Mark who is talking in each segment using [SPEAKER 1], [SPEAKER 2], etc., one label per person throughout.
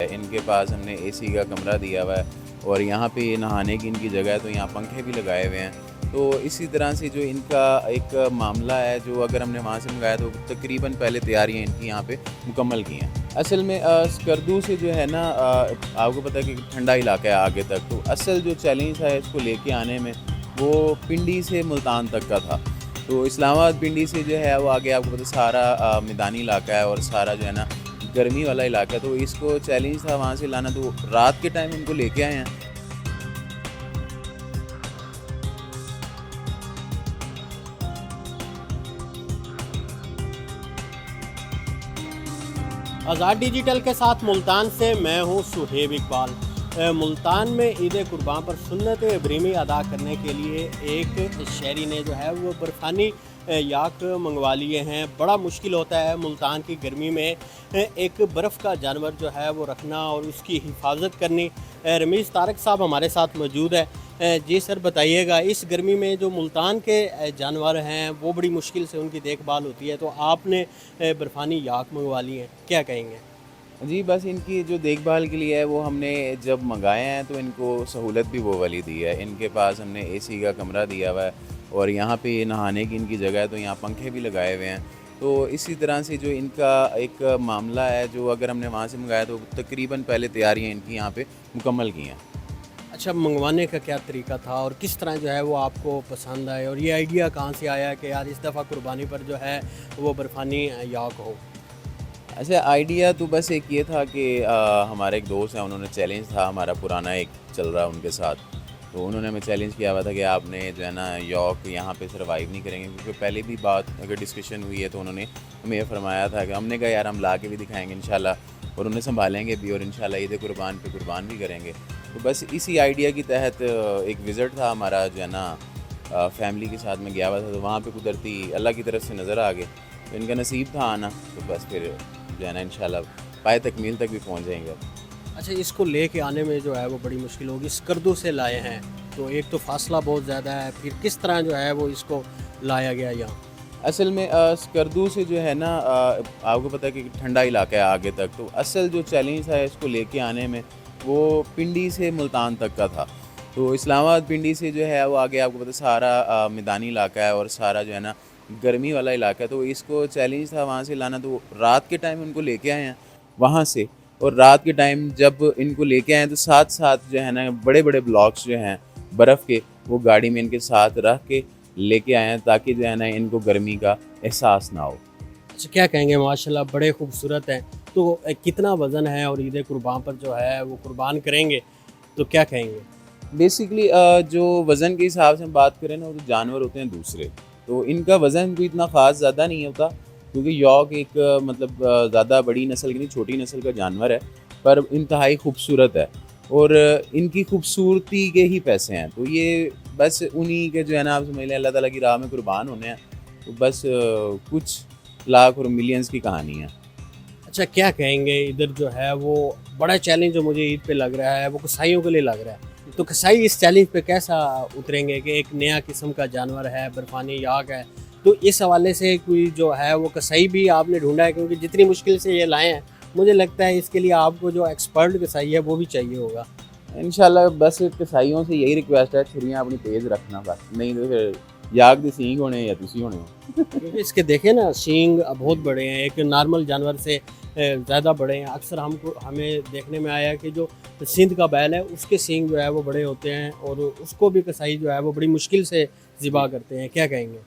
[SPEAKER 1] इनके पास हमने एसी का कमरा दिया हुआ है और यहाँ पे नहाने की इनकी जगह है, तो यहाँ पंखे भी लगाए हुए हैं। तो इसी तरह से जो इनका एक मामला है, जो अगर हमने वहाँ से मंगाया तो तकरीबन पहले तैयारियाँ इनकी यहाँ पे मुकम्मल की हैं। असल में स्कर्दू से जो है ना, आपको पता है कि ठंडा इलाका है आगे तक, तो असल जो चैलेंज है इसको लेके आने में वो पिंडी से मुल्तान तक का था। तो इस्लामाबाद पिंडी से जो है वो आगे आपको पता सारा मैदानी इलाका है और सारा जो है ना गर्मी वाला इलाका है, तो इसको चैलेंज था वहाँ से लाना, तो रात के टाइम उनको लेके आए हैं।
[SPEAKER 2] आज़ाद डिजिटल के साथ मुल्तान से मैं हूं सुहेब इकबाल। मुल्तान में ईद कुर्बान पर सुन्नत इब्राहिमी अदा करने के लिए एक शहरी ने जो है वो बर्फ़ानी याक मंगवा लिए हैं। बड़ा मुश्किल होता है मुल्तान की गर्मी में एक बर्फ़ का जानवर जो है वो रखना और उसकी हिफाजत करनी। रमीज़ तारक साहब हमारे साथ मौजूद है। जी सर, बताइएगा, इस गर्मी में जो मुल्तान के जानवर हैं वो बड़ी मुश्किल से उनकी देखभाल होती है, तो आपने बर्फ़ानी याक मंगवा ली हैं, क्या कहेंगे?
[SPEAKER 1] जी, बस इनकी जो देखभाल के लिए है वो हमने जब मंगाए हैं तो इनको सहूलत भी वो वाली दी है। इनके पास हमने एसी का कमरा दिया हुआ है और यहाँ पे नहाने की इनकी जगह है, तो यहाँ पंखे भी लगाए हुए हैं। तो इसी तरह से जो इनका एक मामला है, जो अगर हमने वहाँ से मंगाया तो तकरीबन पहले तैयारियाँ इनकी यहाँ पे मुकम्मल की हैं।
[SPEAKER 2] अच्छा, मंगवाने का क्या तरीका था और किस तरह जो है वो आपको पसंद आए, और ये आइडिया कहाँ से आया कि यार इस दफ़ा कुर्बानी पर जो है वो बर्फ़ानी याक हो?
[SPEAKER 1] अच्छा, आइडिया तो बस एक ये था कि हमारे एक दोस्त हैं, उन्होंने चैलेंज था हमारा पुराना एक चल रहा है उनके साथ, तो उन्होंने हमें चैलेंज किया हुआ था कि आपने जो है ना यॉर्क यहाँ पे सर्वाइव नहीं करेंगे, क्योंकि पहले भी बात अगर डिस्कशन हुई है तो उन्होंने हमें ये फरमाया था कि हमने कहा यार हम ला के भी दिखाएंगे इंशाल्लाह और उन्हें संभालेंगे भी और इंशाल्लाह ईद कुर्बान पे कुर्बान भी करेंगे। तो बस इसी आइडिया के तहत एक विज़िट था हमारा जो है ना, फैमिली के साथ में गया हुआ था, तो वहाँ पे कुदरती अल्लाह की तरफ से नज़र आ गए, तो इनका नसीब था आना, तो बस फिर जो है ना इंशाल्लाह पाए तकमील तक भी पहुँच जाएंगे अब।
[SPEAKER 2] अच्छा, इसको लेके आने में जो है वो बड़ी मुश्किल होगी, स्कर्दू से लाए हैं, तो एक तो फासला बहुत ज़्यादा है, फिर किस तरह जो है वो इसको लाया गया यहाँ?
[SPEAKER 1] असल में स्कर्दू से जो है ना, आपको पता है कि ठंडा इलाका है आगे तक, तो असल जो चैलेंज था इसको लेके आने में वो पिंडी से मुल्तान तक का था। तो इस्लामाबाद पिंडी से जो है वो आगे आपको पता सारा मैदानी इलाका है और सारा जो है ना गर्मी वाला इलाका है, तो इसको चैलेंज था वहाँ से लाना, तो रात के टाइम उनको लेके आए हैं वहाँ से। और रात के टाइम जब इनको लेके आए हैं तो साथ साथ जो है ना बड़े बड़े ब्लॉक्स जो हैं बर्फ़ के, वो गाड़ी में इनके साथ रख के लेके आए हैं, ताकि जो है ना इनको गर्मी का एहसास ना हो।
[SPEAKER 2] अच्छा, क्या कहेंगे, माशाल्लाह बड़े खूबसूरत हैं। तो कितना वज़न है और ईद कुर्बान पर जो है वो कुर्बान करेंगे, तो क्या कहेंगे?
[SPEAKER 1] बेसिकली जो वज़न के हिसाब से हम बात करें ना, वो तो जानवर होते हैं दूसरे, तो इनका वज़न कोई इतना ख़ास ज़्यादा नहीं होता, क्योंकि यॉक एक मतलब ज़्यादा बड़ी नस्ल की नहीं, छोटी नस्ल का जानवर है, पर इंतहाई खूबसूरत है और इनकी खूबसूरती के ही पैसे हैं। तो ये बस उन्हीं के जो है ना, आप समझ लें अल्लाह ताला की राह में कुर्बान होने हैं, तो बस कुछ लाख और मिलियंस की कहानी है।
[SPEAKER 2] अच्छा, क्या कहेंगे, इधर जो है वो बड़ा चैलेंज जो मुझे ईद पे लग रहा है वो कसाईयों के लिए लग रहा है, तो कसाई इस चैलेंज पे कैसा उतरेंगे कि एक नया किस्म का जानवर है, बर्फानी याक है, तो इस हवाले से कोई जो है वो कसाई भी आपने ढूंढा है? क्योंकि जितनी मुश्किल से ये लाए हैं, मुझे लगता है इसके लिए आपको जो एक्सपर्ट कसाई है वो भी चाहिए होगा।
[SPEAKER 1] इंशाल्लाह बस कसाईयों से यही रिक्वेस्ट है, छुरियाँ अपनी तेज़ रखना बस, नहीं तो फिर याक दी सींग होने या तुसी होने हो।
[SPEAKER 2] क्योंकि इसके देखे ना सींग बहुत बड़े हैं, एक नॉर्मल जानवर से ज़्यादा बड़े हैं। अक्सर हमें देखने में आया है कि जो सिंध का बैल है उसके सींग जो है वो बड़े होते हैं और उसको भी कसाई जो है वो बड़ी मुश्किल से ज़िबा करते हैं, क्या कहेंगे?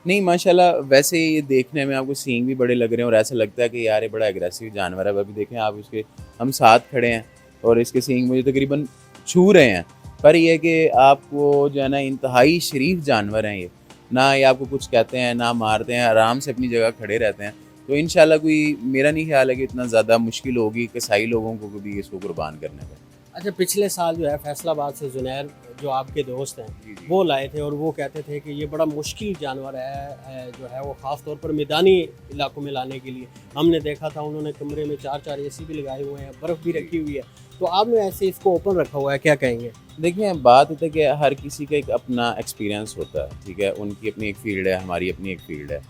[SPEAKER 1] नहीं माशाल्लाह, वैसे ये देखने में आपको सींग भी बड़े लग रहे हैं और ऐसा लगता है कि यार ये बड़ा एग्रेसिव जानवर है। अभी देखें आप, उसके हम साथ खड़े हैं और इसके सींग मुझे तकरीबन छू रहे हैं, पर ये है कि आपको जो है ना इंतहाई शरीफ जानवर हैं ये, ना ये आपको कुछ कहते हैं ना मारते हैं, आराम से अपनी जगह खड़े रहते हैं। तो इंशाल्लाह कोई, मेरा नहीं ख्याल है कि इतना ज़्यादा मुश्किल होगी कसाई लोगों को भी इसको कुर्बान करने में।
[SPEAKER 2] अच्छा, पिछले साल जो है फैसलाबाद से जुनैर जो आपके दोस्त हैं
[SPEAKER 1] जी जी।
[SPEAKER 2] वो लाए थे और वो कहते थे कि ये बड़ा मुश्किल जानवर है जो है वो ख़ास तौर पर मैदानी इलाकों में लाने के लिए। हमने देखा था उन्होंने कमरे में 4-4 एसी भी लगाए हुए हैं, बर्फ़ भी रखी हुई है, तो आपने ऐसे इसको ओपन रखा हुआ है, क्या कहेंगे?
[SPEAKER 1] देखिए, बात होता है कि हर किसी का एक अपना एक्सपीरियंस होता है, ठीक है? उनकी अपनी एक फ़ील्ड है, हमारी अपनी एक फ़ील्ड है।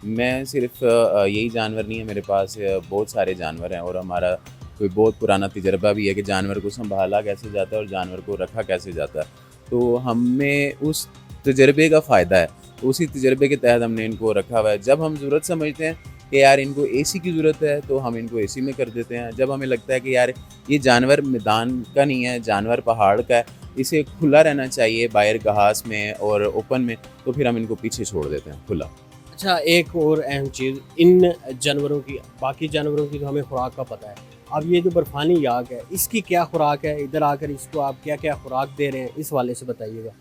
[SPEAKER 1] मैं सिर्फ़ यही जानवर नहीं है मेरे पास, बहुत सारे जानवर हैं और हमारा कोई बहुत पुराना तजर्बा भी है कि जानवर को संभाला कैसे जाता है और जानवर को रखा कैसे जाता है। तो हमें उस तजर्बे का फ़ायदा है, तो उसी तजर्बे के तहत हमने इनको रखा हुआ है। जब हम ज़रूरत समझते हैं कि यार इनको एसी की ज़रूरत है तो हम इनको एसी में कर देते हैं। जब हमें लगता है कि यार ये जानवर मैदान का नहीं है, जानवर पहाड़ का है, इसे खुला रहना चाहिए बाहर घास में और ओपन में, तो फिर हम इनको पीछे छोड़ देते हैं खुला।
[SPEAKER 2] अच्छा, एक और अहम चीज़ इन जानवरों की, बाकी जानवरों की तो हमें खुराक का पता है, अब ये जो बर्फानी याक है इसकी क्या खुराक है, इधर आकर इसको आप क्या क्या खुराक दे रहे हैं, इस वाले से बताइएगा।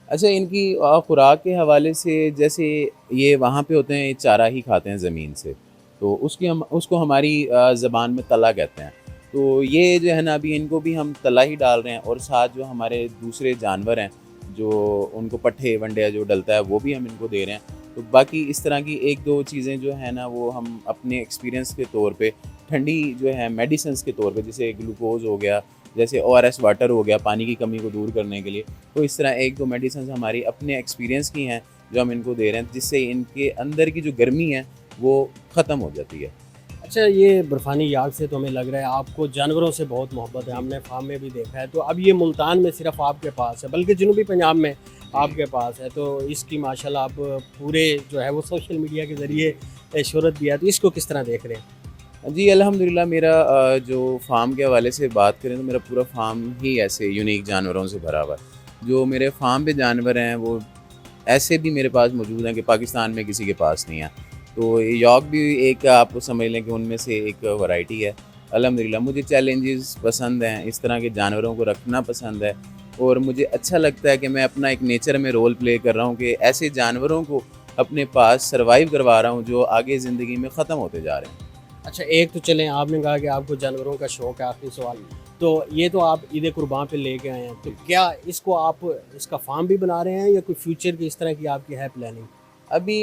[SPEAKER 1] अच्छा, इनकी खुराक के हवाले से जैसे ये वहाँ पे होते हैं, ये चारा ही खाते हैं ज़मीन से, तो उसको हमारी ज़बान में तला कहते हैं। तो ये जो है ना, अभी इनको भी हम तला ही डाल रहे हैं और साथ जो हमारे दूसरे जानवर हैं जो उनको पट्ठे वंडे जो डलता है वो भी हम इनको दे रहे हैं। तो बाकी इस तरह की एक दो चीज़ें जो है ना वो हम अपने एक्सपीरियंस के तौर पे ठंडी जो है मेडिसिन्स के तौर पे, जैसे ग्लूकोज हो गया, जैसे ORS वाटर हो गया पानी की कमी को दूर करने के लिए, तो इस तरह एक दो मेडिसिन हमारी अपने एक्सपीरियंस की हैं जो हम इनको दे रहे हैं, जिससे इनके अंदर की जो गर्मी है वो ख़त्म हो जाती है।
[SPEAKER 2] अच्छा, ये बर्फानी याक से तो हमें लग रहा है आपको जानवरों से बहुत मोहब्बत है, हमने फार्म में भी देखा है। तो अब ये मुल्तान में सिर्फ आपके पास है, बल्कि जनूबी पंजाब में आपके पास है, तो इसकी माशाल्लाह आप पूरे जो है वो सोशल मीडिया के ज़रिए शोहरत भी है, तो इसको किस तरह देख रहे हैं?
[SPEAKER 1] जी अल्हम्दुलिल्लाह, मेरा जो फ़ार्म के हवाले से बात करें तो मेरा पूरा फ़ार्म ही ऐसे यूनिक जानवरों से भरा हुआ है। जो मेरे फ़ार्म पे जानवर हैं वो ऐसे भी मेरे पास मौजूद हैं कि पाकिस्तान में किसी के पास नहीं है। तो ये यॉर्क भी एक आप समझ लें कि उनमें से एक वैरायटी है। अल्हम्दुलिल्लाह, मुझे चैलेंजेस पसंद हैं, इस तरह के जानवरों को रखना पसंद है और मुझे अच्छा लगता है कि मैं अपना एक नेचर में रोल प्ले कर रहा हूँ कि ऐसे जानवरों को अपने पास सर्वाइव करवा रहा हूँ जो आगे ज़िंदगी में ख़त्म होते जा रहे हैं।
[SPEAKER 2] अच्छा, एक तो चलें, आपने कहा कि आपको जानवरों का शौक़ है, आखिरी सवाल, तो ये तो आप ईद कुर्बान पे लेके आए हैं, तो क्या इसको आप इसका फार्म भी बना रहे हैं या कोई फ्यूचर की इस तरह की आपकी है प्लानिंग?
[SPEAKER 1] अभी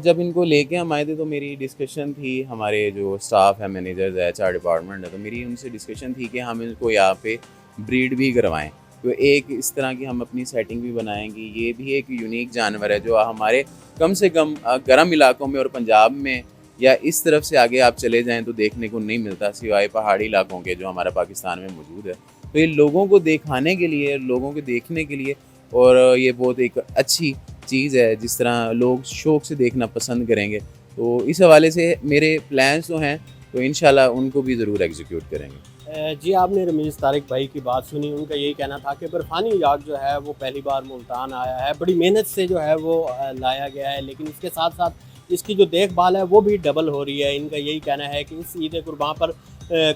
[SPEAKER 1] जब इनको लेके हम आए थे तो मेरी डिस्कशन थी, हमारे जो स्टाफ है, मैनेजर्स है, HR डिपार्टमेंट है, तो मेरी उनसे डिस्कशन थी कि हम इनको यहाँ पे ब्रीड भी करवाएं। तो एक इस तरह की हम अपनी सेटिंग भी बनाएंगे। ये भी एक यूनिक जानवर है जो हमारे कम से कम गर्म इलाकों में और पंजाब में या इस तरफ से आगे आप चले जाएं तो देखने को नहीं मिलता, सिवाय पहाड़ी इलाकों के जो हमारा पाकिस्तान में मौजूद है। तो ये लोगों को दिखाने के लिए, लोगों को देखने के लिए, और ये बहुत एक अच्छी चीज़ है जिस तरह लोग शौक़ से देखना पसंद करेंगे। तो इस हवाले से मेरे प्लान्स जो हैं तो इंशाल्लाह उनको भी ज़रूर एग्जीक्यूट करेंगे।
[SPEAKER 2] जी, आपने रमीज़ तारिक भाई की बात सुनी, उनका यही कहना था कि बर्फानी याक जो है वो पहली बार मुल्तान आया है, बड़ी मेहनत से जो है वो लाया गया है, लेकिन इसके साथ साथ इसकी जो देखभाल है वो भी डबल हो रही है। इनका यही कहना है कि इस ईद कुर्बान पर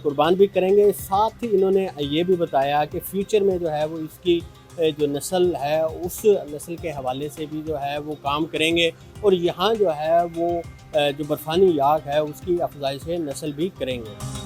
[SPEAKER 2] कुर्बान भी करेंगे। साथ ही इन्होंने ये भी बताया कि फ्यूचर में जो है वो इसकी जो नस्ल है उस नस्ल के हवाले से भी जो है वो काम करेंगे और यहाँ जो है वो जो बर्फानी याक है उसकी अफजाइश नस्ल भी करेंगे।